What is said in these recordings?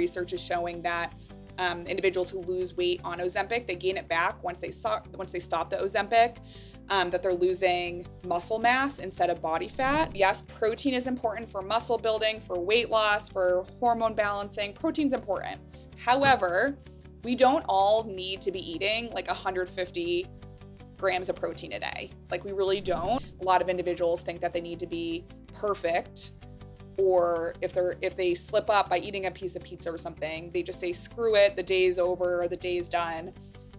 research is showing that individuals who lose weight on Ozempic, they gain it back once they stop the Ozempic, that they're losing muscle mass instead of body fat. Yes, protein is important for muscle building, for weight loss, for hormone balancing. Protein's important. However, we don't all need to be eating like 150 grams of protein a day. Like, we really don't. A lot of individuals think that they need to be perfect, or if they slip up by eating a piece of pizza or something, they just say, screw it, the day's over or the day's done.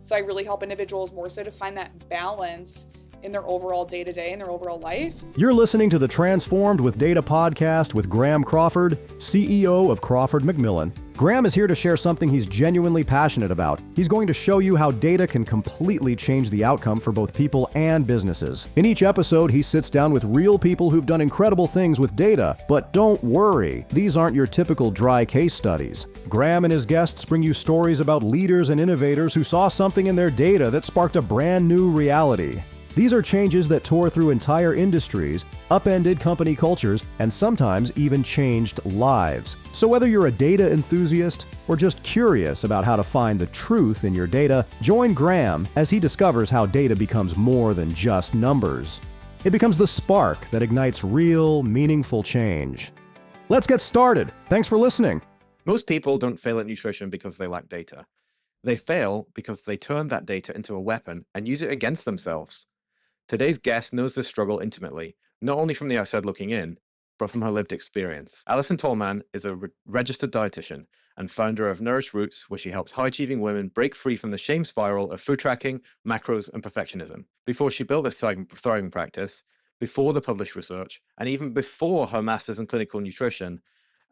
So I really help individuals more so to find that balance in their overall day-to-day, in their overall life. You're listening to the Transformed with Data podcast with Graeme Crawford, CEO of Crawford Macmillan. Graeme is here to share something he's genuinely passionate about. He's going to show you how data can completely change the outcome for both people and businesses. In each episode, he sits down with real people who've done incredible things with data. But don't worry, these aren't your typical dry case studies. Graeme and his guests bring you stories about leaders and innovators who saw something in their data that sparked a brand new reality. These are changes that tore through entire industries, upended company cultures, and sometimes even changed lives. So whether you're a data enthusiast or just curious about how to find the truth in your data, join Graeme as he discovers how data becomes more than just numbers. It becomes the spark that ignites real, meaningful change. Let's get started. Thanks for listening. Most people don't fail at nutrition because they lack data. They fail because they turn that data into a weapon and use it against themselves. Today's guest knows this struggle intimately, not only from the outside looking in, but from her lived experience. Allison Tallman is a registered dietitian and founder of Nourish Roots, where she helps high-achieving women break free from the shame spiral of food tracking, macros, and perfectionism. Before she built this thriving practice, before the published research, and even before her master's in clinical nutrition,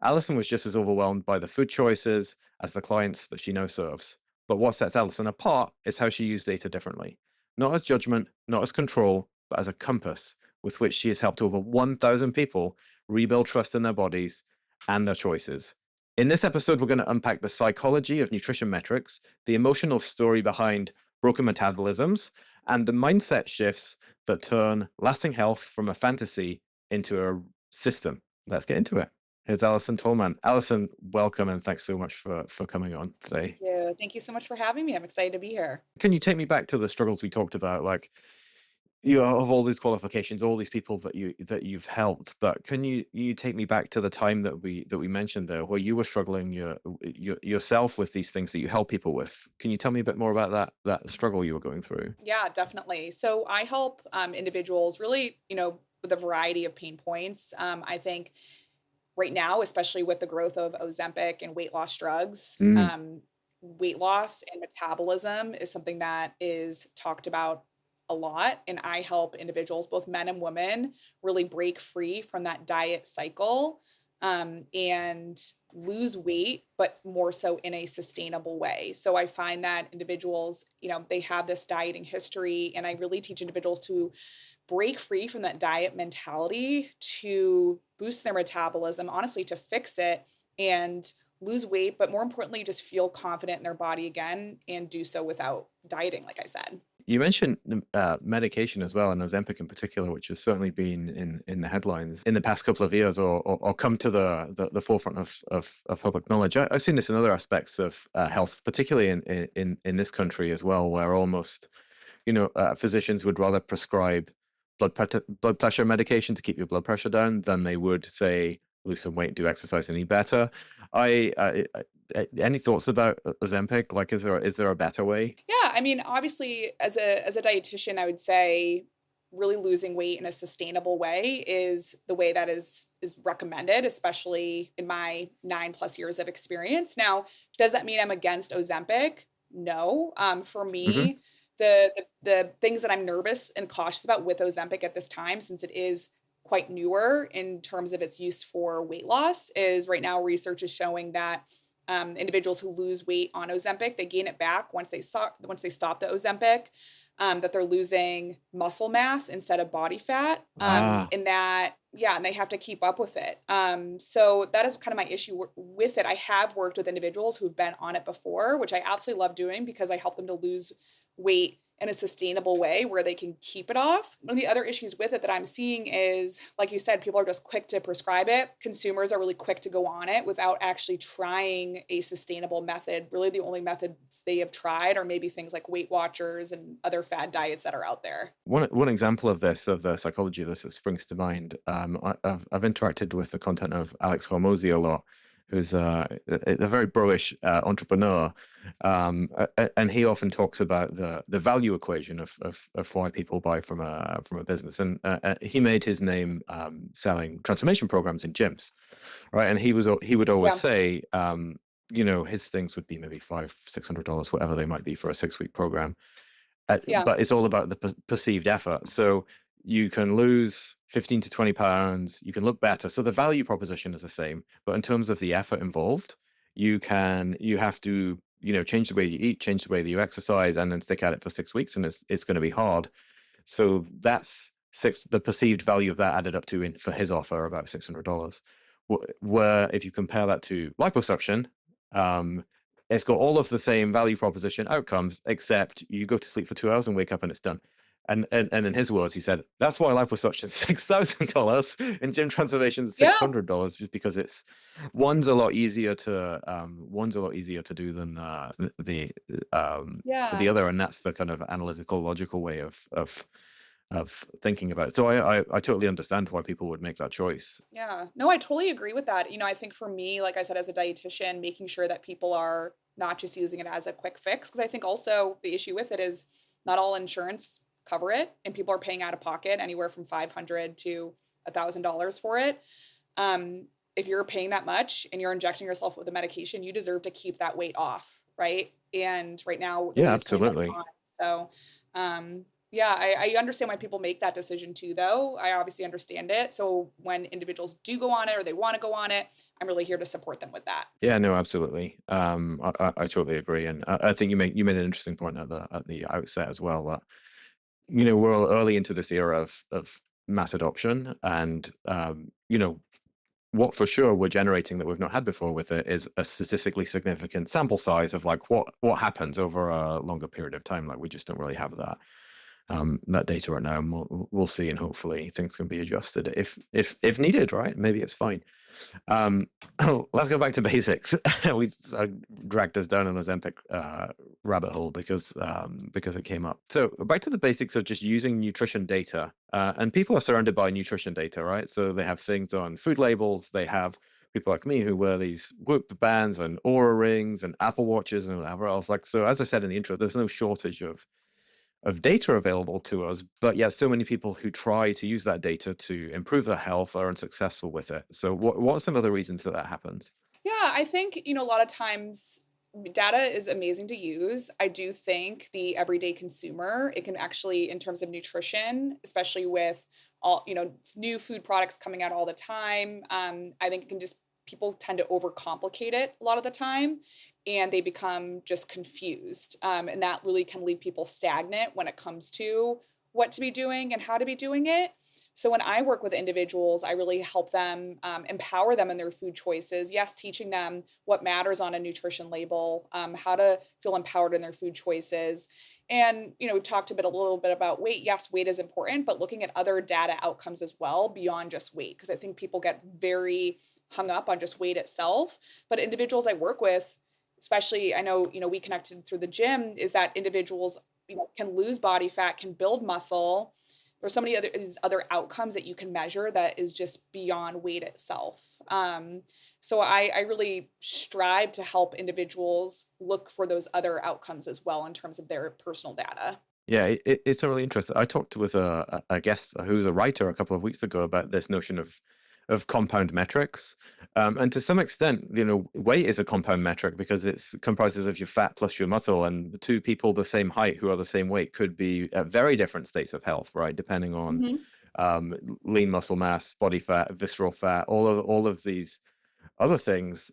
Allison was just as overwhelmed by the food choices as the clients that she now serves. But what sets Allison apart is how she used data differently. Not as judgment, not as control, but as a compass with which she has helped over 1,000 people rebuild trust in their bodies and their choices. In this episode, we're going to unpack the psychology of nutrition metrics, the emotional story behind broken metabolisms, and the mindset shifts that turn lasting health from a fantasy into a system. Let's get into it. Here's Allison Tallman. Allison, welcome, and thanks so much for coming on today. Thank you so much for having me. I'm excited to be here. Can you take me back to the struggles we talked about? Like, you have all these qualifications, all these people that you've helped, but can you take me back to the time that we mentioned there, where you were struggling yourself with these things that you help people with? Can you tell me a bit more about that struggle you were going through? Yeah, definitely. So I help individuals really, with a variety of pain points. I think right now, especially with the growth of Ozempic and weight loss drugs, weight loss and metabolism is something that is talked about a lot. And I help individuals, both men and women, really break free from that diet cycle and lose weight, but more so in a sustainable way. So I find that individuals, they have this dieting history, and I really teach individuals to break free from that diet mentality to boost their metabolism, honestly, to fix it and lose weight, but more importantly, just feel confident in their body again and do so without dieting, like I said. You mentioned medication as well, and Ozempic in particular, which has certainly been in the headlines in the past couple of years, or come to the forefront of public knowledge. I've seen this in other aspects of health, particularly in this country as well, where almost, physicians would rather prescribe blood pressure medication to keep your blood pressure down than they would say lose some weight, do exercise, and eat better. Any thoughts about Ozempic? Like, is there a better way? Yeah, I mean, obviously, as a dietitian, I would say really losing weight in a sustainable way is the way that is recommended, especially in my 9+ years of experience. Now, does that mean I'm against Ozempic? No. For me, the things that I'm nervous and cautious about with Ozempic at this time, since it is quite newer in terms of its use for weight loss, is right now research is showing that individuals who lose weight on Ozempic, they gain it back once they stop the Ozempic, that they're losing muscle mass instead of body fat, and they have to keep up with it. So that is kind of my issue with it. I have worked with individuals who've been on it before, which I absolutely love doing because I help them to lose weight in a sustainable way where they can keep it off. One of the other issues with it that I'm seeing is, like you said, people are just quick to prescribe it. Consumers are really quick to go on it without actually trying a sustainable method. Really, the only methods they have tried are maybe things like Weight Watchers and other fad diets that are out there. One example of this, of the psychology of this that springs to mind, I've interacted with the content of Alex Hormozy a lot, who's a very bro-ish entrepreneur, and he often talks about the value equation of why people buy from a business, and he made his name selling transformation programs in gyms, right? And he would always Yeah. say, his things would be maybe $500-$600, whatever they might be for a 6-week program. Yeah. But it's all about the perceived effort. So you can lose 15 to 20 pounds, you can look better. So the value proposition is the same, but in terms of the effort involved, you have to, change the way you eat, change the way that you exercise, and then stick at it for 6 weeks, and it's going to be hard. So that's the perceived value of that added up to, for his offer, about $600. Where if you compare that to liposuction, um, it's got all of the same value proposition outcomes, except you go to sleep for 2 hours and wake up and it's done. And in his words, he said, that's why liposuction is $6,000 and gym transformation is Yeah. $600, just because one's a lot easier to do than the Yeah. other, and that's the kind of analytical, logical way of thinking about it. So I totally understand why people would make that choice. Yeah. No, I totally agree with that. I think for me, like I said, as a dietitian, making sure that people are not just using it as a quick fix, because I think also the issue with it is not all insurance cover it, and people are paying out of pocket anywhere from $500 to $1,000 for it. If you're paying that much and you're injecting yourself with a medication, you deserve to keep that weight off, right? And right now, the Yeah, weight is coming back absolutely. on. So, yeah, I understand why people make that decision too, though. I obviously understand it. So when individuals do go on it or they want to go on it, I'm really here to support them with that. Yeah, no, absolutely. I totally agree, and I think you made an interesting point at the outset as well, that we're all early into this era of mass adoption, and what for sure we're generating that we've not had before with it is a statistically significant sample size of like what happens over a longer period of time. Like, we just don't really have that data right now, and we'll see, and hopefully things can be adjusted if needed, right? Maybe it's fine. um let's go back to basics. We dragged us down an Ozempic rabbit hole because it came up. So back to the basics of just using nutrition data, and people are surrounded by nutrition data, right? So they have things on food labels, they have people like me who wear these Whoop bands and Aura rings and Apple Watches and whatever else. Like, so as I said in the intro, there's no shortage of data available to us, but yet so many people who try to use that data to improve their health are unsuccessful with it. So what are some other reasons that happens? Yeah, I think, a lot of times data is amazing to use. I do think the everyday consumer, it can actually, in terms of nutrition, especially with all, new food products coming out all the time, I think it can just, people tend to overcomplicate it a lot of the time, and they become just confused. And that really can leave people stagnant when it comes to what to be doing and how to be doing it. So when I work with individuals, I really help them, empower them in their food choices. Yes, teaching them what matters on a nutrition label, how to feel empowered in their food choices. And, we've talked a little bit about weight. Yes, weight is important, but looking at other data outcomes as well beyond just weight, because I think people get very hung up on just weight itself. But individuals I work with, especially, I know, we connected through the gym, is that individuals, can lose body fat, can build muscle. There's so many these other outcomes that you can measure that is just beyond weight itself. So I really strive to help individuals look for those other outcomes as well in terms of their personal data. Yeah, it's a really interesting. I talked with a guest who's a writer a couple of weeks ago about this notion of compound metrics, and to some extent, weight is a compound metric because it's comprises of your fat plus your muscle, and two people the same height who are the same weight could be at very different states of health, right? Depending on Mhm. um, lean muscle mass, body fat, visceral fat, all of these other things.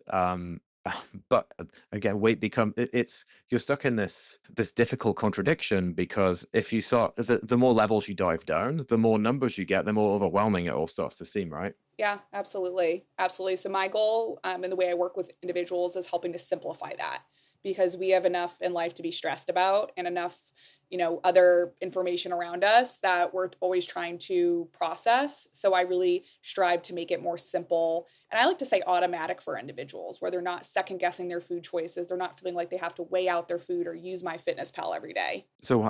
But again, weight it's you're stuck in this difficult contradiction, because if you start, the more levels you dive down, the more numbers you get, the more overwhelming it all starts to seem, right? Yeah, absolutely. Absolutely. So my goal, and the way I work with individuals is helping to simplify that, because we have enough in life to be stressed about and enough, other information around us that we're always trying to process. So I really strive to make it more simple. And I like to say automatic for individuals where they're not second guessing their food choices. They're not feeling like they have to weigh out their food or use MyFitnessPal every day. So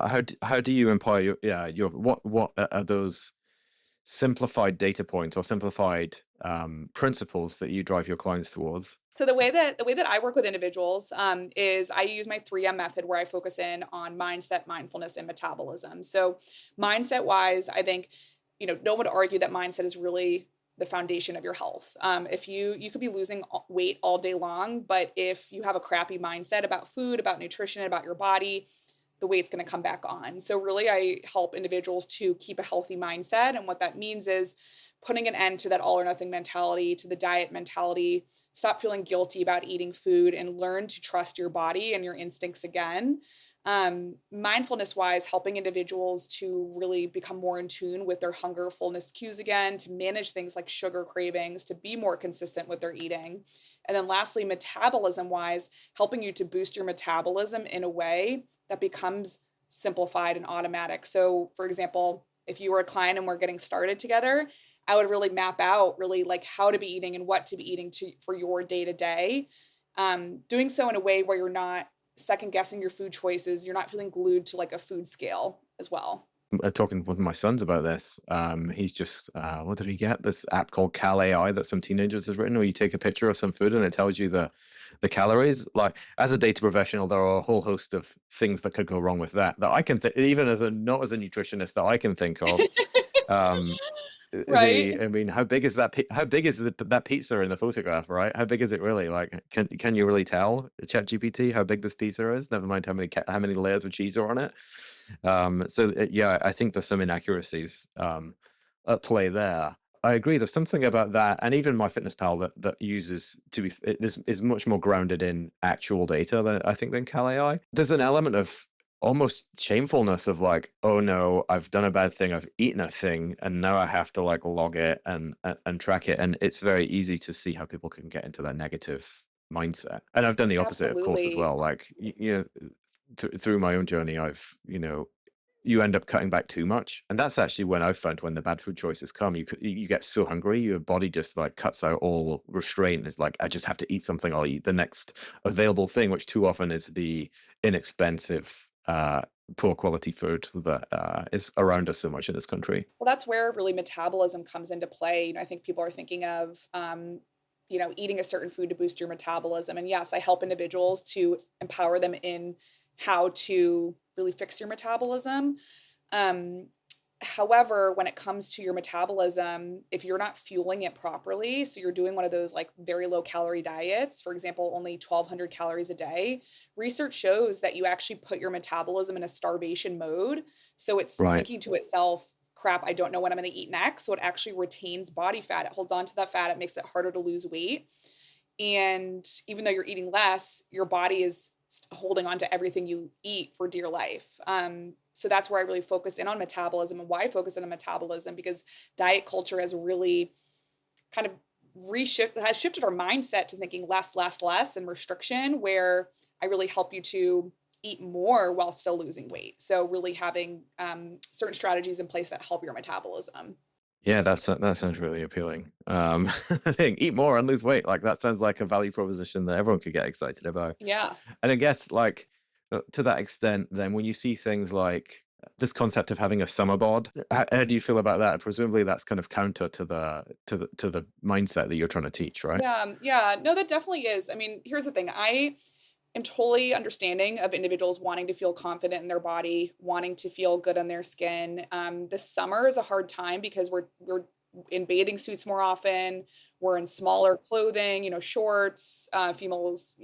how do you empower your what are those simplified data points or simplified principles that you drive your clients towards? So the way that I work with individuals is I use my 3M method where I focus in on mindset, mindfulness, and metabolism. So mindset wise, I think no one would argue that mindset is really the foundation of your health. If you could be losing weight all day long, but if you have a crappy mindset about food, about nutrition, about your body, the weight's going to come back on. So really, I help individuals to keep a healthy mindset, and what that means is putting an end to that all or nothing mentality, to the diet mentality. Stop feeling guilty about eating food and learn to trust your body and your instincts again. Mindfulness wise, helping individuals to really become more in tune with their hunger, fullness cues again, to manage things like sugar cravings, to be more consistent with their eating. And then lastly, metabolism wise, helping you to boost your metabolism in a way that becomes simplified and automatic. So, for example, if you were a client and we're getting started together, I would really map out really like how to be eating and what to be eating for your day to day. Doing so in a way where you're not second guessing your food choices. You're not feeling glued to like a food scale as well. Talking with my sons about this. He's just what did he get? This app called Cal AI that some teenagers has written, where you take a picture of some food and it tells you the calories. Like, as a data professional, there are a whole host of things that could go wrong with that I can even as a not as a nutritionist that I can think of. Um, Right? I mean, how big is how big is that pizza in the photograph, right? How big is it really? Like, can you really tell ChatGPT how big this pizza is? Never mind how many layers of cheese are on it. Yeah, I think there's some inaccuracies at play there. I agree. There's something about that, and even MyFitnessPal that uses is much more grounded in actual data than I think than Cal AI. There's an element of almost shamefulness of like, oh no, I've done a bad thing, I've eaten a thing, and now I have to like log it and track it. And it's very easy to see how people can get into that negative mindset. And I've done the opposite, of course, as Absolutely. well. Like, through my own journey, I've you end up cutting back too much, and that's actually when I've found when the bad food choices come, you get so hungry, your body just like cuts out all restraint. It's like, I just have to eat something. I'll eat the next available thing, which too often is the inexpensive, poor quality food that is around us so much in this country. Well, that's where really metabolism comes into play. I think people are thinking of, eating a certain food to boost your metabolism. And yes, I help individuals to empower them in how to really fix your metabolism. Um, However, when it comes to your metabolism, if you're not fueling it properly, so you're doing one of those like very low calorie diets, for example, only 1,200 calories a day, research shows that you actually put your metabolism in a starvation mode. So it's Right. thinking to itself, crap, I don't know what I'm going to eat next. So it actually retains body fat. It holds on to that fat. It makes it harder to lose weight. And even though you're eating less, your body is holding on to everything you eat for dear life. So that's where I really focus in on metabolism, and why I focus in on metabolism, because diet culture has really kind of has shifted our mindset to thinking less, less, less and restriction, where I really help you to eat more while still losing weight. So really having certain strategies in place that help your metabolism. Yeah, that sounds really appealing. I think eat more and lose weight. Like, that sounds like a value proposition that everyone could get excited about. Yeah. And I guess, like, to that extent, then when you see things like this concept of having a summer bod, how do you feel about that? Presumably, that's kind of counter to the mindset that you're trying to teach, right? Yeah, yeah. No, that definitely is. I mean, here's the thing. I am totally understanding of individuals wanting to feel confident in their body, wanting to feel good on their skin. This summer is a hard time because we're in bathing suits more often. We're in smaller clothing, shorts, females,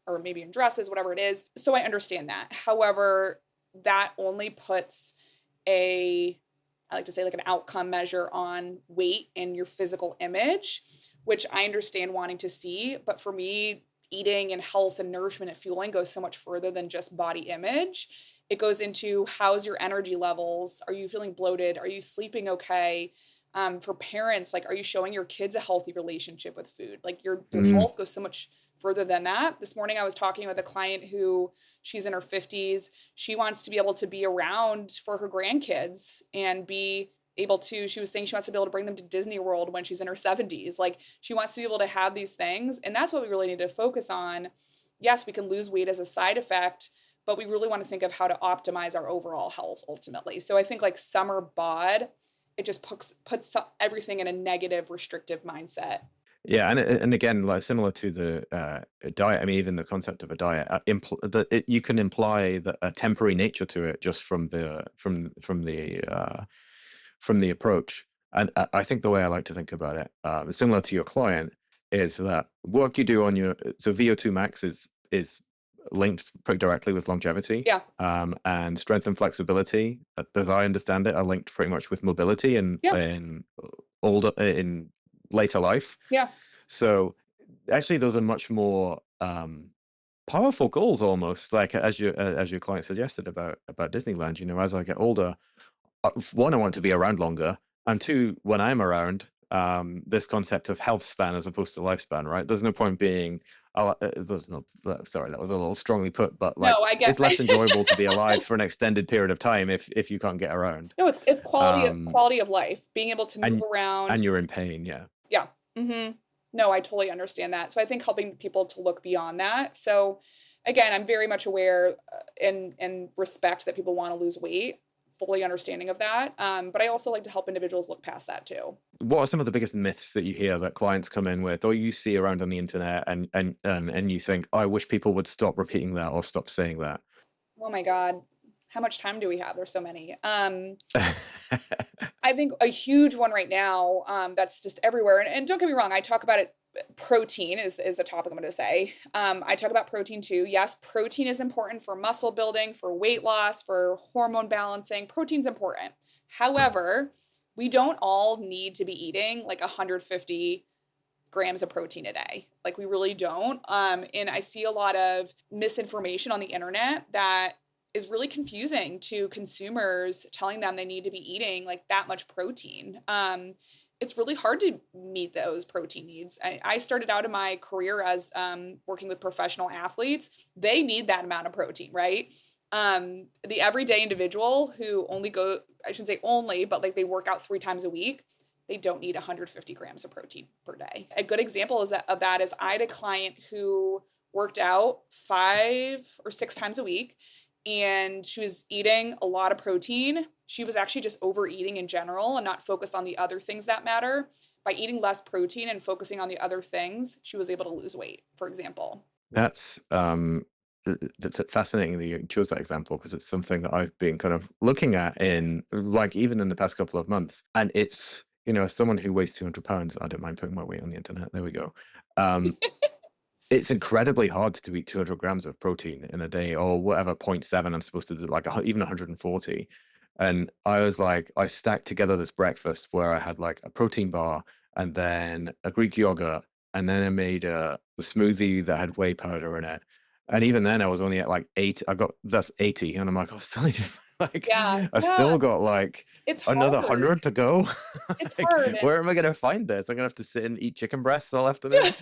or maybe in dresses, whatever it is. So I understand that. However, that only puts a, I like to say, like an outcome measure on weight and your physical image, which I understand wanting to see. But for me, eating and health and nourishment and fueling goes so much further than just body image. It goes into, how's your energy levels? Are you feeling bloated? Are you sleeping okay? For parents, like, are you showing your kids a healthy relationship with food? Like, your Mm, health goes so much further than that. This morning I was talking with a client who she's in her 50s. She wants to be able to be around for her grandkids and be able to, she was saying she wants to be able to bring them to Disney World when she's in her 70s. Like she wants to be able to have these things. And that's what we really need to focus on. Yes, we can lose weight as a side effect, but we really want to think of how to optimize our overall health ultimately. So I think like summer bod, it just puts everything in a negative, restrictive mindset. Yeah, and again, like similar to the diet. I mean, even the concept of a diet, you can imply that a temporary nature to it just from the approach. And I think the way I like to think about it, similar to your client, is that work you do on your VO2 max is linked pretty directly with longevity, Yeah. and strength and flexibility, as I understand it, are linked pretty much with mobility and Yeah. in later life. Yeah. So actually, those are much more powerful goals, almost like as your client suggested about Disneyland. As I get older, one, I want to be around longer, and two, when I'm around, this concept of health span as opposed to lifespan, right? There's no point being, there's no, sorry, that was a little strongly put, but like No, I get it's less enjoyable to be alive for an extended period of time if you can't get around, no, it's um, quality of life, being able to move and around. you're in pain, yeah. Yeah. No, I totally understand that. So I think helping people to look beyond that. So again, I'm very much aware and respect that people want to lose weight, fully understanding of that. But I also like to help individuals look past that too. What are some of the biggest myths that you hear that clients come in with, or you see around on the internet, and you think, I wish people would stop repeating that or stop saying that? Oh my God. How much time do we have? There's so many. I think a huge one right now, that's just everywhere. And don't get me wrong, I talk about it. Protein is the topic I'm going to say. I talk about protein too. Yes, protein is important for muscle building, for weight loss, for hormone balancing. Protein's important. However, we don't all need to be eating like 150 grams of protein a day. Like we really don't. And I see a lot of misinformation on the internet that is really confusing to consumers, telling them they need to be eating like that much protein. It's really hard to meet those protein needs. I started out in my career as working with professional athletes. They need that amount of protein, right? The everyday individual who I shouldn't say only, but like they work out 3 times a week, they don't need 150 grams of protein per day. A good example of that is I had a client who worked out 5 or 6 times a week and she was eating a lot of protein. She was actually just overeating in general and not focused on the other things that matter. By eating less protein and focusing on the other things, she was able to lose weight, for example. That's fascinating that you chose that example, because it's something that I've been kind of looking at in, like, even in the past couple of months. And it's, as someone who weighs 200 pounds, I don't mind putting my weight on the internet. There we go. It's incredibly hard to eat 200 grams of protein in a day, or whatever, zero point 0.7 I'm supposed to do, like even 140. And I was like, I stacked together this breakfast where I had like a protein bar and then a Greek yogurt, and then I made a smoothie that had whey powder in it. And even then I was only at like 8. That's 80. And I'm like, I still need to, like, Yeah, I yeah, still got like it's another hard. 100 to go. It's Like, hard. where am I going to find this? I'm going to have to sit and eat chicken breasts all Yeah. afternoon.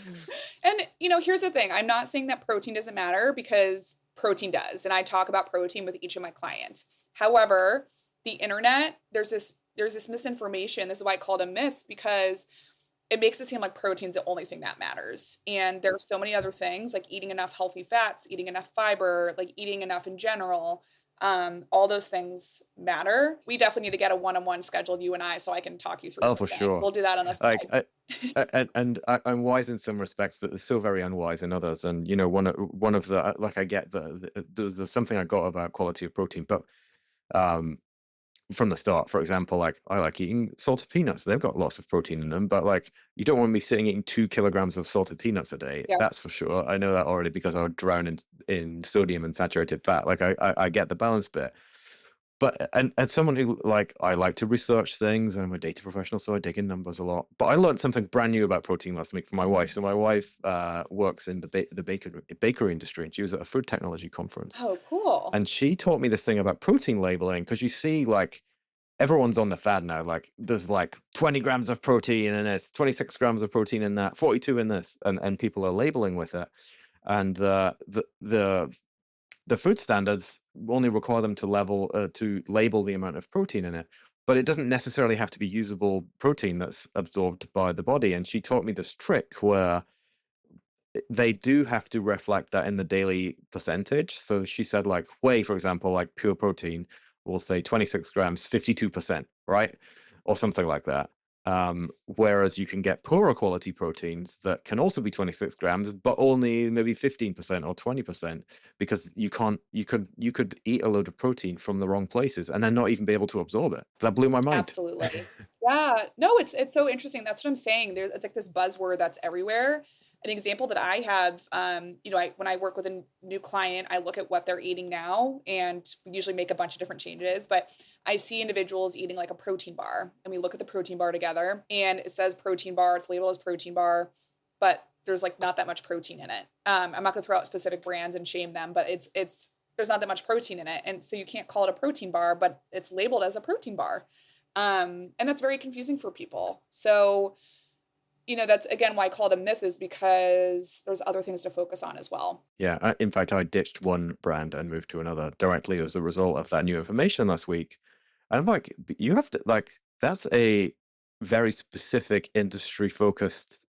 And, here's the thing. I'm not saying that protein doesn't matter because protein does. And I talk about protein with each of my clients. However, the internet, there's this misinformation. This is why I call it a myth, because it makes it seem like protein's the only thing that matters. And there are so many other things like eating enough healthy fats, eating enough fiber, like eating enough in general. All those things matter. We definitely need to get a one-on-one scheduled, you and I, so I can talk you through Oh, for those things. sure. We'll do that on the Like, side. I'm wise in some respects, but so very unwise in others. And one of the, like, I get there's something I got about quality of protein, but um, from the start, for example, like I like eating salted peanuts. They've got lots of protein in them, but like you don't want me sitting eating 2 kilograms of salted peanuts a day. Yeah. That's for sure. I know that already because I would drown in sodium and saturated fat. Like I get the balance bit. But and as someone who, like, I like to research things, and I'm a data professional, so I dig in numbers a lot. But I learned something brand new about protein last week from my wife. So my wife works in the bakery industry, and she was at a food technology conference, Oh, cool. and she taught me this thing about protein labeling, because you see, like, everyone's on the fad now. Like there's like 20 grams of protein in this, 26 grams of protein in that, 42 in this, and people are labeling with it. And the food standards only require them to label the amount of protein in it, but it doesn't necessarily have to be usable protein that's absorbed by the body. And she taught me this trick where they do have to reflect that in the daily percentage. So she said, like whey, for example, like pure protein will say 26 grams, 52%, right? Or something like that. Whereas you can get poorer quality proteins that can also be 26 grams, but only maybe 15% or 20%, because you could eat a load of protein from the wrong places and then not even be able to absorb it. That blew my mind. Absolutely. Yeah. No, it's so interesting. That's what I'm saying. It's like this buzzword that's everywhere. An example that I have, when I work with a new client, I look at what they're eating now, and we usually make a bunch of different changes. But I see individuals eating like a protein bar, and we look at the protein bar together, and it says protein bar. It's labeled as protein bar, but there's like not that much protein in it. I'm not going to throw out specific brands and shame them, but it's there's not that much protein in it, and so you can't call it a protein bar, but it's labeled as a protein bar, and that's very confusing for people. So that's again why I call it a myth, is because there's other things to focus on as well. Yeah, in fact, I ditched one brand and moved to another directly as a result of that new information last week. And I'm like, you have to, like, that's a very specific industry focused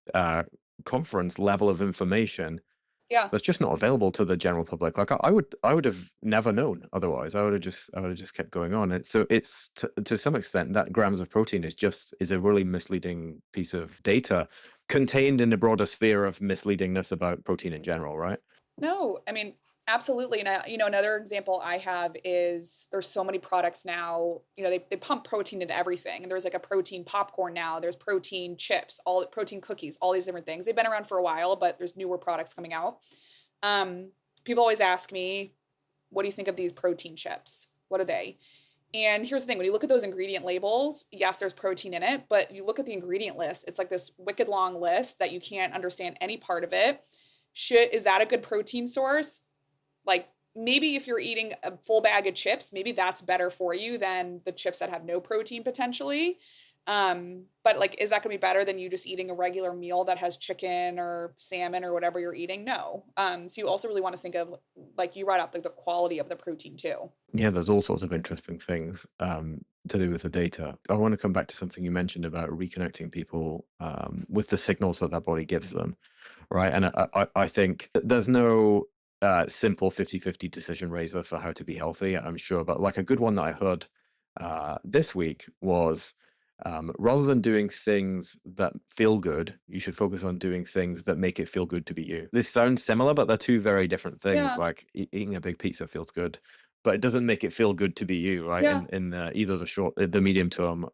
conference level of information Yeah. that's just not available to the general public. Like I would have never known otherwise. I would have just kept going on. So it's to some extent that grams of protein is a really misleading piece of data contained in the broader sphere of misleadingness about protein in general, right? No, I mean, absolutely. And another example I have is there's so many products now, they pump protein into everything. And there's like a protein popcorn now, there's protein chips, all protein cookies, all these different things. They've been around for a while, but there's newer products coming out. People always ask me, what do you think of these protein chips? What are they? And here's the thing, when you look at those ingredient labels, yes, there's protein in it, but you look at the ingredient list, it's like this wicked long list that you can't understand any part of it. Is that a good protein source? Like maybe if you're eating a full bag of chips, maybe that's better for you than the chips that have no protein potentially. But like, is that gonna be better than you just eating a regular meal that has chicken or salmon or whatever you're eating? No. So you also really want to think of, like you brought up, like the quality of the protein too. Yeah, there's all sorts of interesting things to do with the data. I want to come back to something you mentioned about reconnecting people with the signals that their body gives them, right? And I think there's no simple 50-50 decision raiser for how to be healthy, I'm sure. But like a good one that I heard this week was rather than doing things that feel good, you should focus on doing things that make it feel good to be you. This sounds similar, but they're two very different things. Yeah. Like eating a big pizza feels good, but it doesn't make it feel good to be you, right? Yeah. In either the medium term,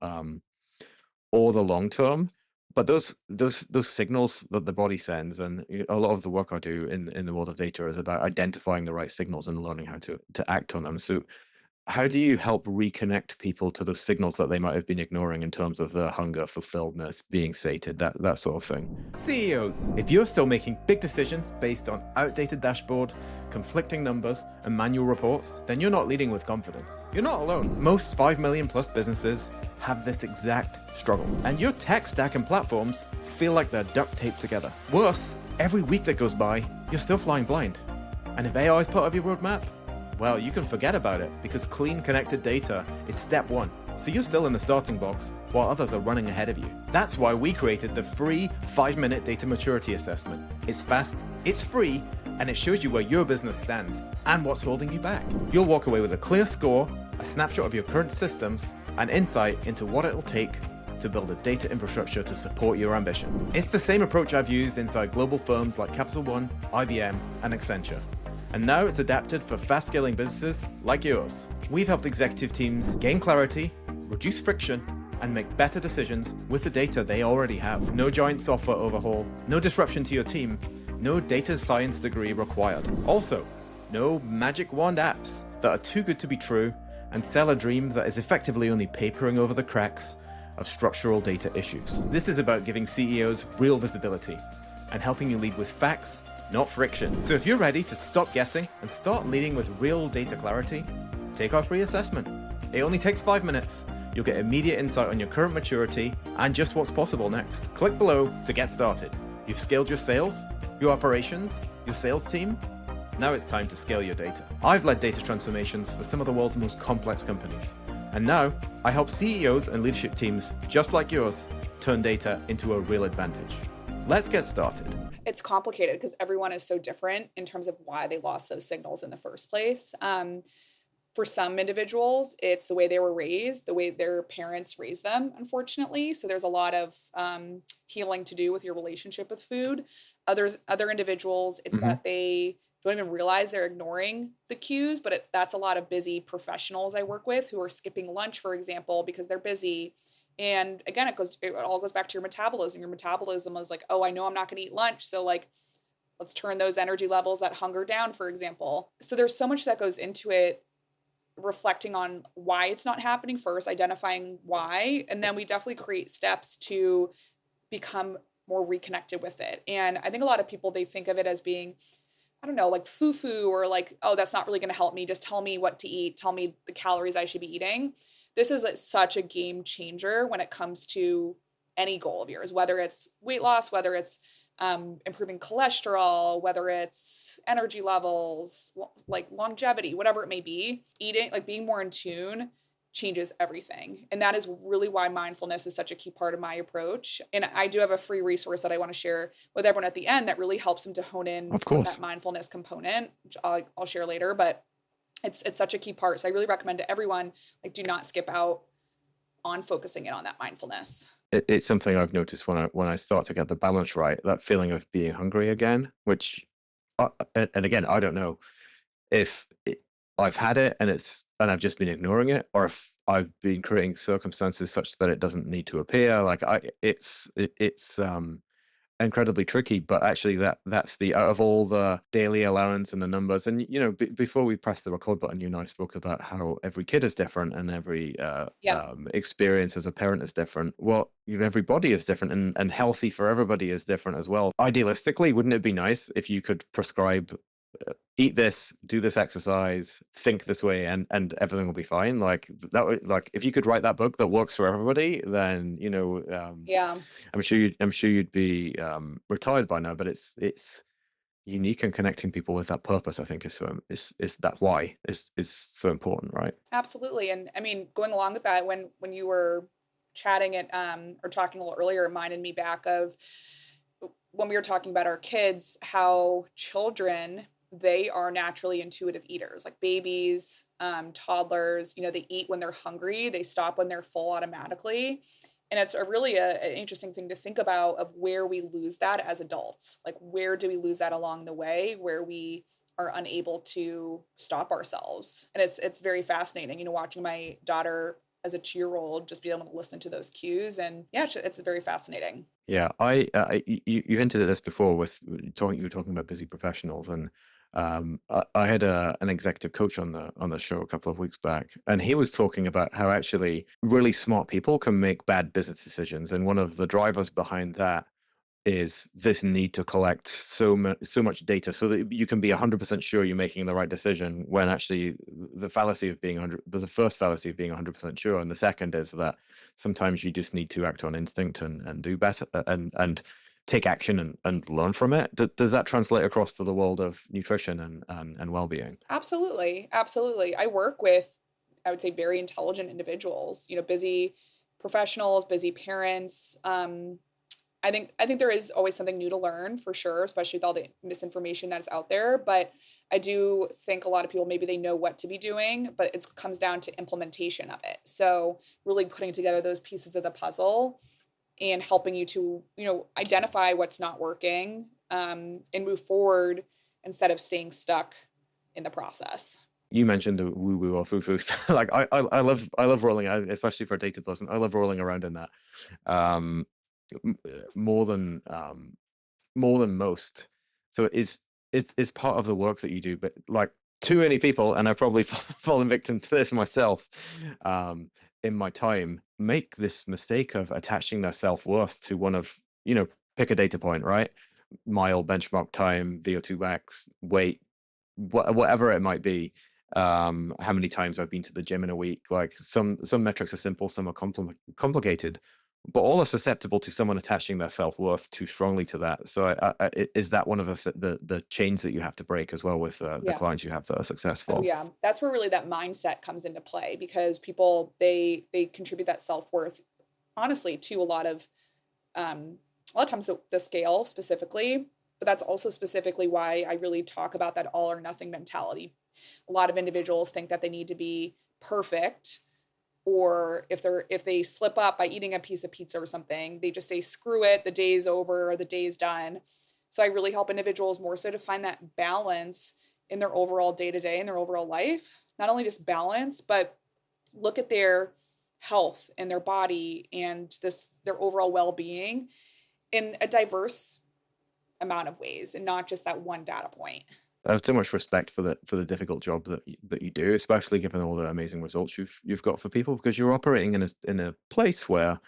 or the long term. But those signals that the body sends, and a lot of the work I do in the world of data is about identifying the right signals and learning how to act on them. So how do you help reconnect people to those signals that they might have been ignoring in terms of their hunger, fulfilledness, being sated, that sort of thing? CEOs, if you're still making big decisions based on outdated dashboard, conflicting numbers, and manual reports, then you're not leading with confidence. You're not alone. Most 5 million plus businesses have this exact struggle. And your tech stack and platforms feel like they're duct taped together. Worse, every week that goes by, you're still flying blind. And if AI is part of your roadmap, well, you can forget about it, because clean, connected data is step one. So you're still in the starting blocks while others are running ahead of you. That's why we created the free 5-minute data maturity assessment. It's fast, it's free, and it shows you where your business stands and what's holding you back. You'll walk away with a clear score, a snapshot of your current systems, and insight into what it'll take to build a data infrastructure to support your ambition. It's the same approach I've used inside global firms like Capital One, IBM, and Accenture. And now it's adapted for fast-scaling businesses like yours. We've helped executive teams gain clarity, reduce friction, and make better decisions with the data they already have. No giant software overhaul, no disruption to your team, no data science degree required. Also, no magic wand apps that are too good to be true and sell a dream that is effectively only papering over the cracks of structural data issues. This is about giving CEOs real visibility and helping you lead with facts, not friction. So if you're ready to stop guessing and start leading with real data clarity, take our free assessment. It only takes 5 minutes. You'll get immediate insight on your current maturity and just what's possible next. Click below to get started. You've scaled your sales, your operations, your sales team. Now it's time to scale your data. I've led data transformations for some of the world's most complex companies. And now I help CEOs and leadership teams just like yours turn data into a real advantage. Let's get started. It's complicated because everyone is so different in terms of why they lost those signals in the first place. For some individuals, it's the way they were raised, the way their parents raised them, unfortunately. So there's a lot of healing to do with your relationship with food. Other individuals, it's that they don't even realize they're ignoring the cues, but that's a lot of busy professionals I work with who are skipping lunch, for example, because they're busy. And again, it all goes back to your metabolism. Your metabolism is like, oh, I know I'm not going to eat lunch. So like, let's turn those energy levels, that hunger down, for example. So there's so much that goes into it, reflecting on why it's not happening first, identifying why, and then we definitely create steps to become more reconnected with it. And I think a lot of people, they think of it as being, I don't know, like foo-foo, or like, oh, that's not really going to help me. Just tell me what to eat. Tell me the calories I should be eating. This is such a game changer when it comes to any goal of yours, whether it's weight loss, whether it's improving cholesterol, whether it's energy levels, like longevity, whatever it may be. Eating, like being more in tune, changes everything. And that is really why mindfulness is such a key part of my approach. And I do have a free resource that I want to share with everyone at the end that really helps them to hone in Of on course. that mindfulness component, which I'll share later. But it's such a key part. So I really recommend to everyone, like, do not skip out on focusing in on that mindfulness. It's something I've noticed when I start to get the balance right, that feeling of being hungry again, which, and again, I don't know if I've had it and I've just been ignoring it, or if I've been creating circumstances such that it doesn't need to appear. Like it's incredibly tricky, but actually that's the out of all the daily allowance and the numbers. And before we press the record button, you and I spoke about how every kid is different and every Yeah. experience as a parent is different. Well, every body is different, and healthy for everybody is different as well. Idealistically, wouldn't it be nice if you could prescribe eat this, do this exercise, think this way, and everything will be fine? Like that would, like, if you could write that book that works for everybody, then Yeah. I'm sure you'd be retired by now. But it's unique, and connecting people with that purpose, I think, is that why is so important, right? Absolutely. And I mean, going along with that, when you were chatting it or talking a little earlier, it reminded me back of when we were talking about our kids, how children, they are naturally intuitive eaters, like babies, toddlers, they eat when they're hungry, they stop when they're full automatically. And it's an interesting thing to think about, of where we lose that as adults. Like, where do we lose that along the way, where we are unable to stop ourselves? And it's very fascinating, watching my daughter as a 2-year-old just be able to listen to those cues. And yeah, it's very fascinating. Yeah, you hinted at this before with talking. You were talking about busy professionals, and I had an executive coach on the show a couple of weeks back, and he was talking about how actually really smart people can make bad business decisions, and one of the drivers behind that is this need to collect so much data so that you can be 100% sure you're making the right decision, when actually the fallacy of being 100, there's a first fallacy of being 100% sure, and the second is that sometimes you just need to act on instinct and do better, and take action and learn from it. Does that translate across to the world of nutrition and well-being? Absolutely. Absolutely. I work with, I would say, very intelligent individuals, busy professionals, busy parents. I think there is always something new to learn, for sure, especially with all the misinformation that's out there. But I do think a lot of people, maybe they know what to be doing, but it comes down to implementation of it. So really putting together those pieces of the puzzle and helping you to, identify what's not working, and move forward instead of staying stuck in the process. You mentioned the woo woo or foo foo stuff. Like I love rolling out, especially for a data person. I love rolling around in that. Um, more than most. So it's part of the work that you do, but like too many people, and I've probably fallen victim to this myself, in my time, make this mistake of attaching their self-worth to one of, pick a data point, right? Mile, benchmark time, VO2 max, weight, whatever it might be. how many times I've been to the gym in a week. Like some metrics are simple, some are complicated, but all are susceptible to someone attaching their self-worth too strongly to that. So is that one of the chains that you have to break as well with the Yeah. clients you have that are Oh successful? yeah. That's where really that mindset comes into play because people they contribute that self-worth honestly to a lot of times the scale specifically, but that's also specifically why I really talk about that all or nothing mentality. A lot of individuals think that they need to be perfect, or if they slip up by eating a piece of pizza or something, they just say screw it, the day's over or the day's done. So I really help individuals more so to find that balance in their overall day to day in their overall life. Not only just balance, but look at their health and their body and this their overall well-being in a diverse amount of ways and not just that one data point. I have so much respect for the difficult job that you do, especially given all the amazing results you've got for people, because you're operating in a place where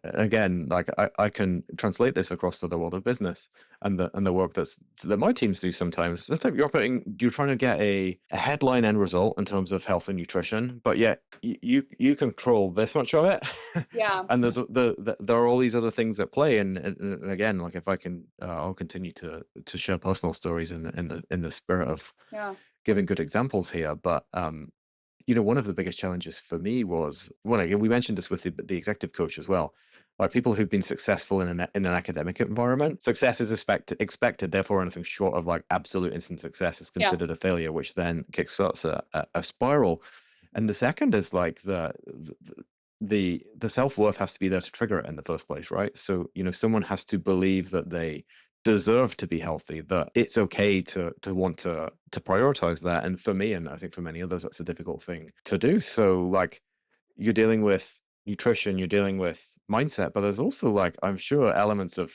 again, like I can translate this across to the world of business and the work that my teams do sometimes. It's like you're trying to get a headline end result in terms of health and nutrition, but yet you control this much of it, Yeah. and there are all these other things at play. And again, like if I can, I'll continue to share personal stories in the spirit of Yeah. giving good examples here, but one of the biggest challenges for me was when we mentioned this with the executive coach as well. Like people who've been successful in an academic environment, success is expected. Therefore, anything short of like absolute instant success is Yeah. considered a failure, which then kickstarts a spiral. And the second is like the self-worth has to be there to trigger it in the first place, right? So, someone has to believe that they deserve to be healthy, that it's okay to want to prioritize that. And for me, and I think for many others, that's a difficult thing to do. So like you're dealing with nutrition, you're dealing with mindset, but there's also like, I'm sure, elements of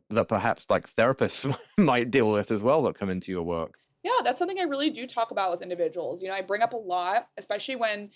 that perhaps like therapists might deal with as well that come into your work. Yeah, that's something I really do talk about with individuals. I bring up a lot, especially when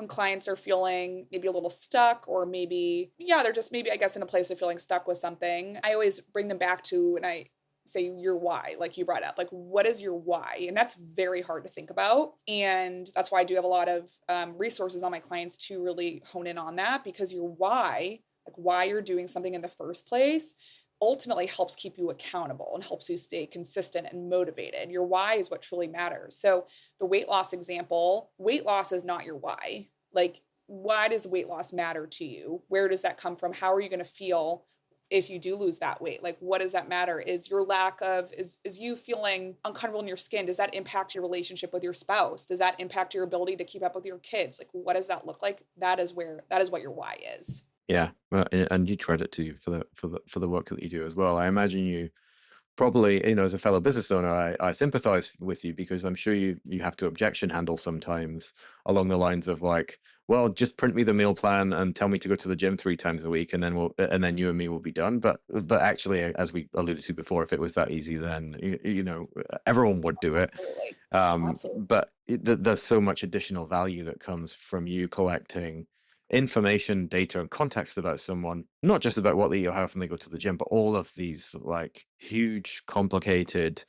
clients are feeling maybe a little stuck or maybe yeah, they're just maybe I guess in a place of feeling stuck with something. I always bring them back to and I say your why, like you brought up. Like what is your why? And that's very hard to think about. And that's why I do have a lot of resources on my clients to really hone in on that because your why, like why you're doing something in the first place ultimately helps keep you accountable and helps you stay consistent and motivated. Your why is what truly matters. So, the weight loss example, weight loss is not your why. Like, why does weight loss matter to you? Where does that come from? How are you going to feel if you do lose that weight? Like, what does that matter? Is your lack of, is you feeling uncomfortable in your skin? Does that impact your relationship with your spouse? Does that impact your ability to keep up with your kids? Like, what does that look like? That is what your why is. Yeah, well, and you credit to you for the work that you do as well. I imagine you probably, as a fellow business owner, I sympathize with you because I'm sure you have to objection handle sometimes along the lines of like, well, just print me the meal plan and tell me to go to the gym 3 times a week, and then you and me will be done. But actually, as we alluded to before, if it was that easy, then everyone would do it. Absolutely. Absolutely. But there's so much additional value that comes from you collecting information, data, and context about someone, not just about what they eat or how often they go to the gym, but all of these like huge, complicated,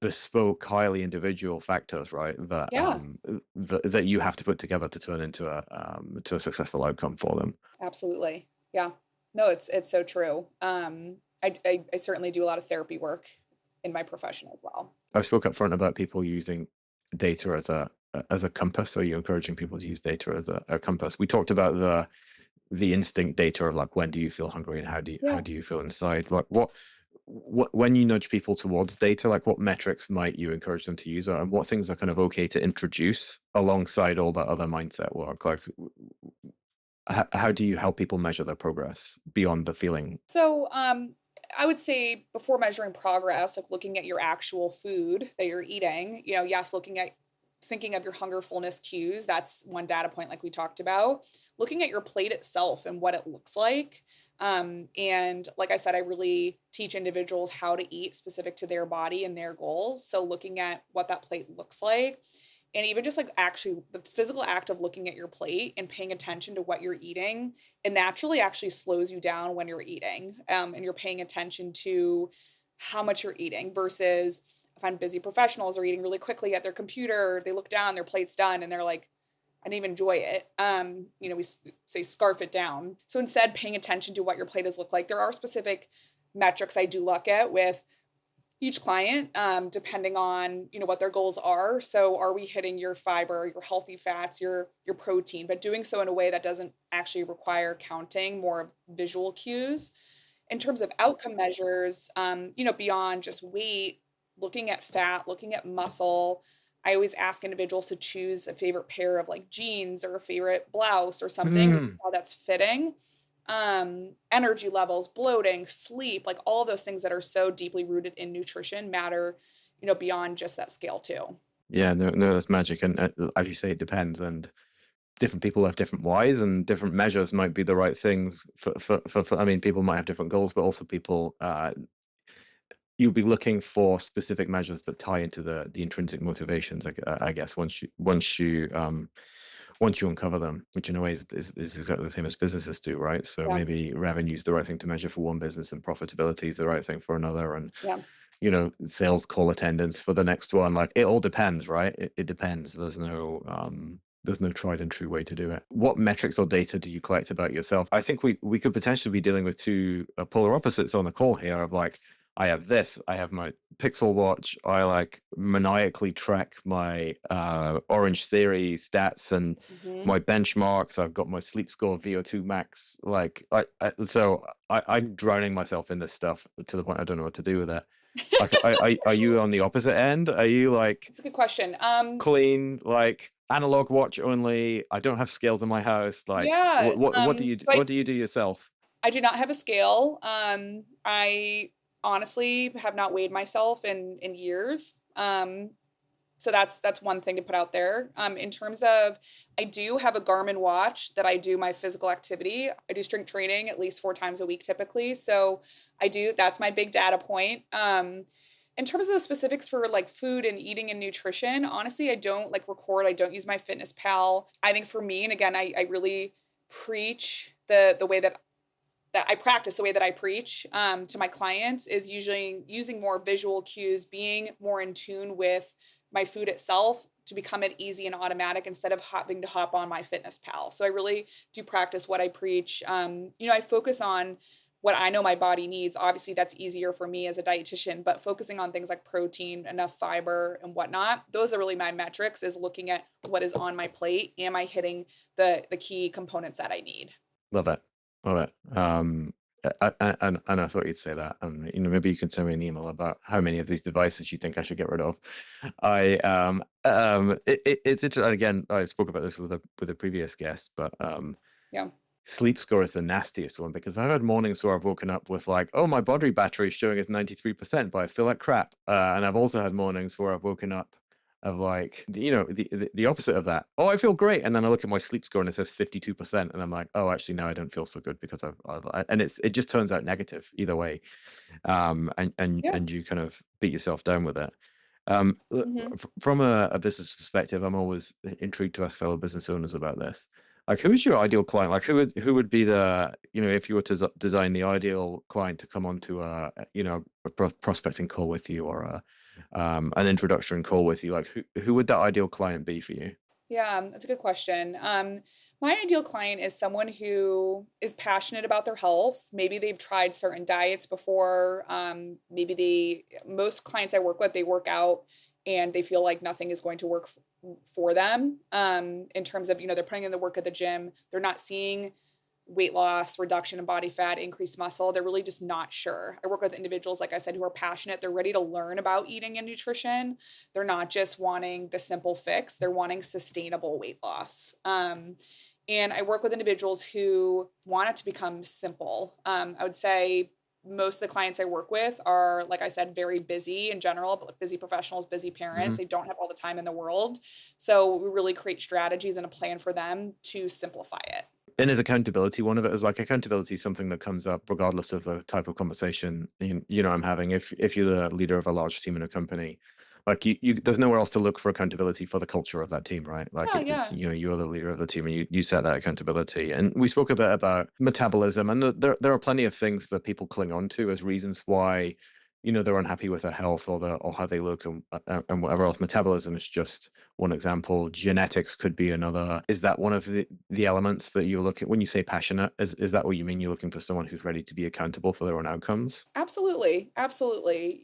bespoke, highly individual factors, right? That Yeah. that you have to put together to turn into a successful outcome for them. Absolutely. Yeah. No, it's so true. I certainly do a lot of therapy work in my profession as well. I spoke up front about people using data as a compass. Are you encouraging people to use data as a compass? We talked about the instinct data of like when do you feel hungry and how Yeah. do you feel inside? Like what when you nudge people towards data, like what metrics might you encourage them to use, and what things are kind of okay to introduce alongside all that other mindset work? Like how do you help people measure their progress beyond the feeling? So, I would say before measuring progress, like looking at your actual food that you're eating, yes, thinking of your hunger fullness cues, that's one data point like we talked about. Looking at your plate itself and what it looks like. And like I said, I really teach individuals how to eat specific to their body and their goals. So looking at what that plate looks like and even just like actually the physical act of looking at your plate and paying attention to what you're eating, it naturally actually slows you down when you're eating, and you're paying attention to how much you're eating versus find busy professionals are eating really quickly at their computer. They look down, their plate's done, and they're like, I didn't even enjoy it. We say scarf it down. So instead, paying attention to what your plate has looked like. There are specific metrics I do look at with each client, depending on what their goals are. So, are we hitting your fiber, your healthy fats, your protein, but doing so in a way that doesn't actually require counting, more of visual cues. In terms of outcome measures, beyond just weight, looking at fat, looking at muscle. I always ask individuals to choose a favorite pair of like jeans or a favorite blouse or something to see Mm. how that's fitting. Energy levels, bloating, sleep, like all of those things that are so deeply rooted in nutrition matter, beyond just that scale too. Yeah, no, no, that's magic. And as you say, it depends. And different people have different whys, and different measures might be the right things for I mean, people might have different goals, but also people, you'll be looking for specific measures that tie into the intrinsic motivations, I guess, once you uncover them, which in a way is exactly the same as businesses do, right? So Yeah. maybe revenue is the right thing to measure for one business, and profitability is the right thing for another, and Yeah. sales call attendance for the next one. Like, it all depends, right? It depends. There's no tried and true way to do it. What metrics or data do you collect about yourself? I think we could potentially be dealing with two polar opposites on the call here of like, I have this, I have my Pixel watch, I like maniacally track my Orange Theory stats and Hmm. my benchmarks. I've got my sleep score, VO2 max. Like, I'm drowning myself in this stuff to the point I don't know what to do with it. Like, are you on the opposite end? Are you like It's a good question. clean, like analog watch only? I don't have scales in my house. Like, Yeah. So what do you do yourself? I do not have a scale. I honestly have not weighed myself in years. So that's one thing to put out there. In terms of, I do have a Garmin watch that I do my physical activity. I do strength training at least 4 times a week typically. So that's my big data point. In terms of the specifics for like food and eating and nutrition, honestly, I don't like record. I don't use MyFitnessPal. I think for me, and again, I really preach the way that I practice, the way that I preach to my clients is usually using more visual cues, being more in tune with my food itself to become it easy and automatic instead of having to hop on MyFitnessPal. So I really do practice what I preach. I focus on what I know my body needs. Obviously, that's easier for me as a dietitian, but focusing on things like protein, enough fiber, and whatnot, those are really my metrics, is looking at what is on my plate. Am I hitting the key components that I need? Love it. Love it. And I thought you'd say that. And maybe you can send me an email about how many of these devices you think I should get rid of. It's interesting. Again, I spoke about this with a previous guest, but Yeah. sleep score is the nastiest one, because I've had mornings where I've woken up with like, oh, my body battery is showing as 93%, but I feel like crap. And I've also had mornings where I've woken up of like, the opposite of that. Oh, I feel great. And then I look at my sleep score and it says 52%. And I'm like, oh, actually, now I don't feel so good because and it just turns out negative either way. Yeah. And you kind of beat yourself down with it. Hmm. From a business perspective, I'm always intrigued to ask fellow business owners about this. Like, who's your ideal client? Like, who would be the, if you were to design the ideal client to come onto a prospecting call with you, or an introduction call with you? Like, who would that ideal client be for you? Yeah, that's a good question. My ideal client is someone who is passionate about their health. Maybe they've tried certain diets before. Most clients I work with, they work out and they feel like nothing is going to work for them. In terms of, they're putting in the work at the gym. They're not seeing weight loss, reduction in body fat, increased muscle. They're really just not sure. I work with individuals, like I said, who are passionate. They're ready to learn about eating and nutrition. They're not just wanting the simple fix, they're wanting sustainable weight loss. And I work with individuals who want it to become simple. I would say most of the clients I work with are, like I said, very busy in general, but busy professionals, busy parents. Mhm. They don't have all the time in the world. So we really create strategies and a plan for them to simplify it. And is accountability one of it? Is like, accountability something that comes up regardless of the type of conversation I'm having? If you're the leader of a large team in a company, like, you there's nowhere else to look for accountability for the culture of that team, right? Like, Yeah, it's yeah. you're the leader of the team, and you set that accountability. And we spoke a bit about metabolism, and there are plenty of things that people cling on to as reasons why they're unhappy with their health or how they look and whatever else. Metabolism is just one example. Genetics could be another. Is that one of the elements that you look at when you say passionate? Is that what you mean? You're looking for someone who's ready to be accountable for their own outcomes? Absolutely, absolutely.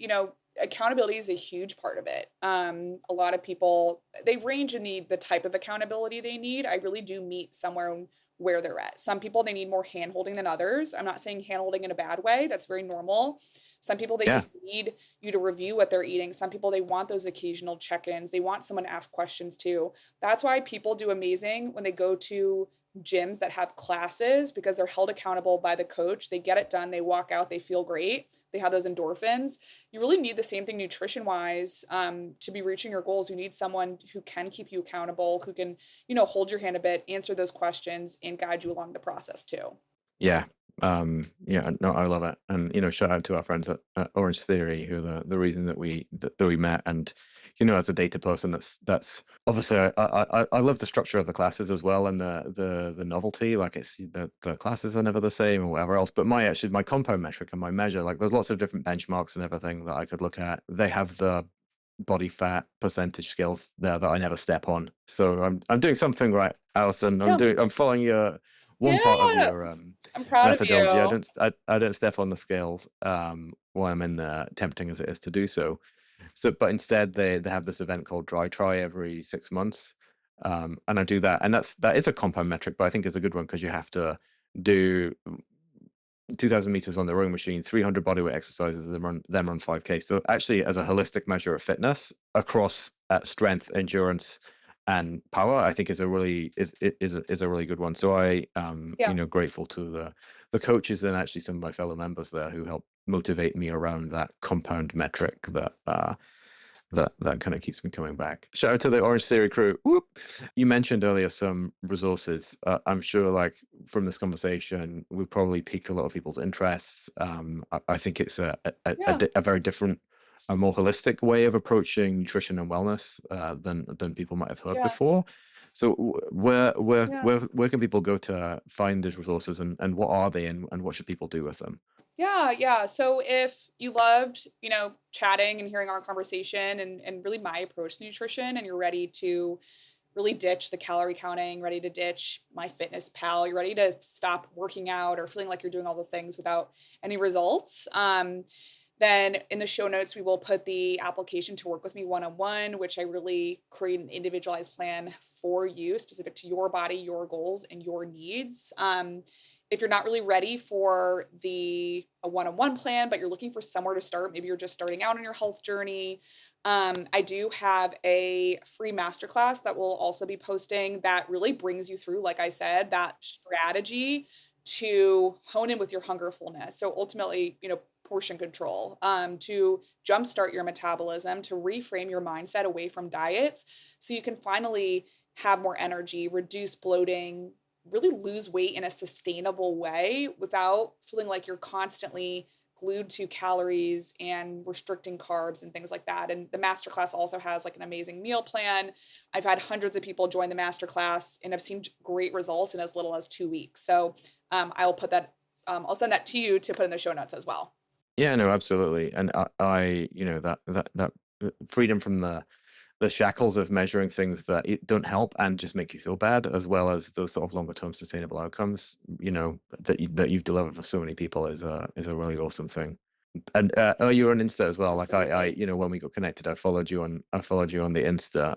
Accountability is a huge part of it. A lot of people, they range in the type of accountability they need. I really do meet somewhere where they're at. Some people, they need more hand holding than others. I'm not saying hand holding in a bad way. That's very normal. Some people, they Yeah. just need you to review what they're eating. Some people, they want those occasional check-ins. They want someone to ask questions too. That's why people do amazing when they go to gyms that have classes, because they're held accountable by the coach. They get it done. They walk out. They feel great. They have those endorphins. You really need the same thing nutrition wise, to be reaching your goals. You need someone who can keep you accountable, who can, hold your hand a bit, answer those questions, and guide you along the process too. Yeah. Yeah, no, I love it. And, shout out to our friends at Orange Theory, who are the reason that we met. And, as a data person, that's obviously I love the structure of the classes as well, and the novelty. Like, it's the classes are never the same or whatever else. But my compound metric and my measure, like, there's lots of different benchmarks and everything that I could look at. They have the body fat percentage scales there that I never step on. So I'm doing something right, Alison. Yeah. I'm following your one part of Yeah. your I'm proud of methodology. you. I don't step on the scales while I'm in there, tempting as it is to do so. But instead they have this event called Dry Try every 6 months. And I do that. And that is a compound metric, but I think it's a good one because you have to do 2,000 meters on the rowing machine, 300 bodyweight exercises, and then run 5K. So actually, as a holistic measure of fitness across strength, endurance, and power, I think is a really good one. So Yeah. grateful to the coaches and actually some of my fellow members there who help motivate me around that compound metric that kind of keeps me coming back. Shout out to the Orange Theory crew. Whoop. You mentioned earlier some resources. I'm sure, like, from this conversation, we probably piqued a lot of people's interests. I think it's Yeah. a very different, a more holistic way of approaching nutrition and wellness than people might have heard Yeah. before. So Yeah. where can people go to find these resources, and what are they, and what should people do with them? Yeah, yeah. So if you loved, chatting and hearing our conversation and really my approach to nutrition, and you're ready to really ditch the calorie counting, ready to ditch MyFitnessPal, you're ready to stop working out or feeling like you're doing all the things without any results, then in the show notes, we will put the application to work with me one-on-one, which I really create an individualized plan for you, specific to your body, your goals, and your needs. If you're not really ready for a one-on-one plan, but you're looking for somewhere to start, maybe you're just starting out on your health journey, I do have a free masterclass that will also be posting that really brings you through, like I said, that strategy to hone in with your hunger fullness. So ultimately, portion control, to jumpstart your metabolism, to reframe your mindset away from diets so you can finally have more energy, reduce bloating, really lose weight in a sustainable way without feeling like you're constantly glued to calories and restricting carbs and things like that. And the masterclass also has like an amazing meal plan. I've had hundreds of people join the masterclass and I've seen great results in as little as 2 weeks. So I'll put that, I'll send that to you to put in the show notes as well. Yeah, no, absolutely. And that freedom from the shackles of measuring things that it don't help and just make you feel bad, as well as those sort of longer term sustainable outcomes, that you've delivered for so many people is a really awesome thing. And you're on Insta as well. Like, Absolutely. when we got connected, I followed you on the Insta.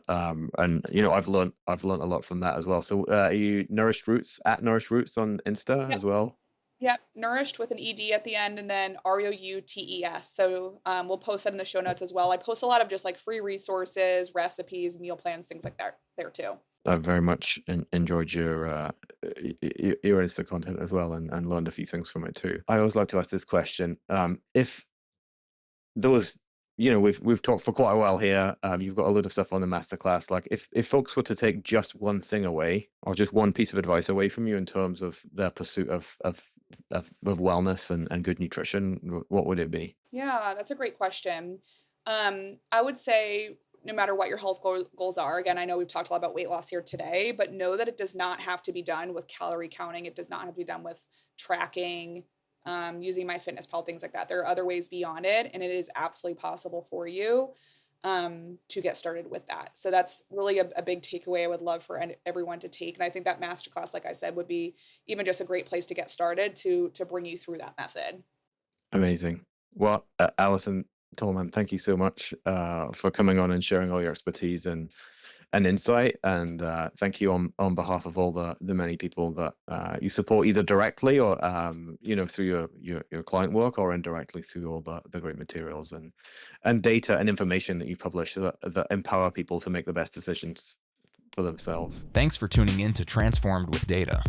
And I've learned a lot from that as well. So are you Nourished Roots at Nourished Roots on Insta Yeah. as well? Yep, nourished with an ED at the end and then ROUTES. So we'll post that in the show notes as well. I post a lot of just like free resources, recipes, meal plans, things like that there too. I very much enjoyed your Insta content as well, and learned a few things from it too. I always like to ask this question: if there was, we've talked for quite a while here. You've got a lot of stuff on the masterclass. Like, if folks were to take just one thing away, or just one piece of advice away from you in terms of their pursuit of wellness and good nutrition, what would it be? Yeah, that's a great question. I would say no matter what your health goals are, again, I know we've talked a lot about weight loss here today, but know that it does not have to be done with calorie counting. It does not have to be done with tracking. using MyFitnessPal, things like that. There are other ways beyond it, and it is absolutely possible for you to get started with that. So that's really a big takeaway I would love for everyone to take. And I think that masterclass, like I said, would be even just a great place to get started to bring you through that method. Amazing. Well, Allison Tallman, thank you so much for coming on and sharing all your expertise and insight. And thank you on behalf of all the many people that you support either directly or through your client work, or indirectly through all the great materials and data and information that you publish that empower people to make the best decisions for themselves. Thanks for tuning in to Transformed with Data.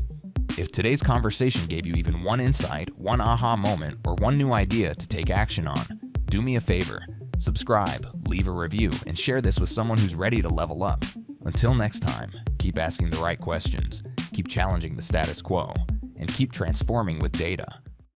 If today's conversation gave you even one insight, one aha moment, or one new idea to take action on, do me a favor. Subscribe, leave a review, and share this with someone who's ready to level up. Until next time, keep asking the right questions, keep challenging the status quo, and keep transforming with data.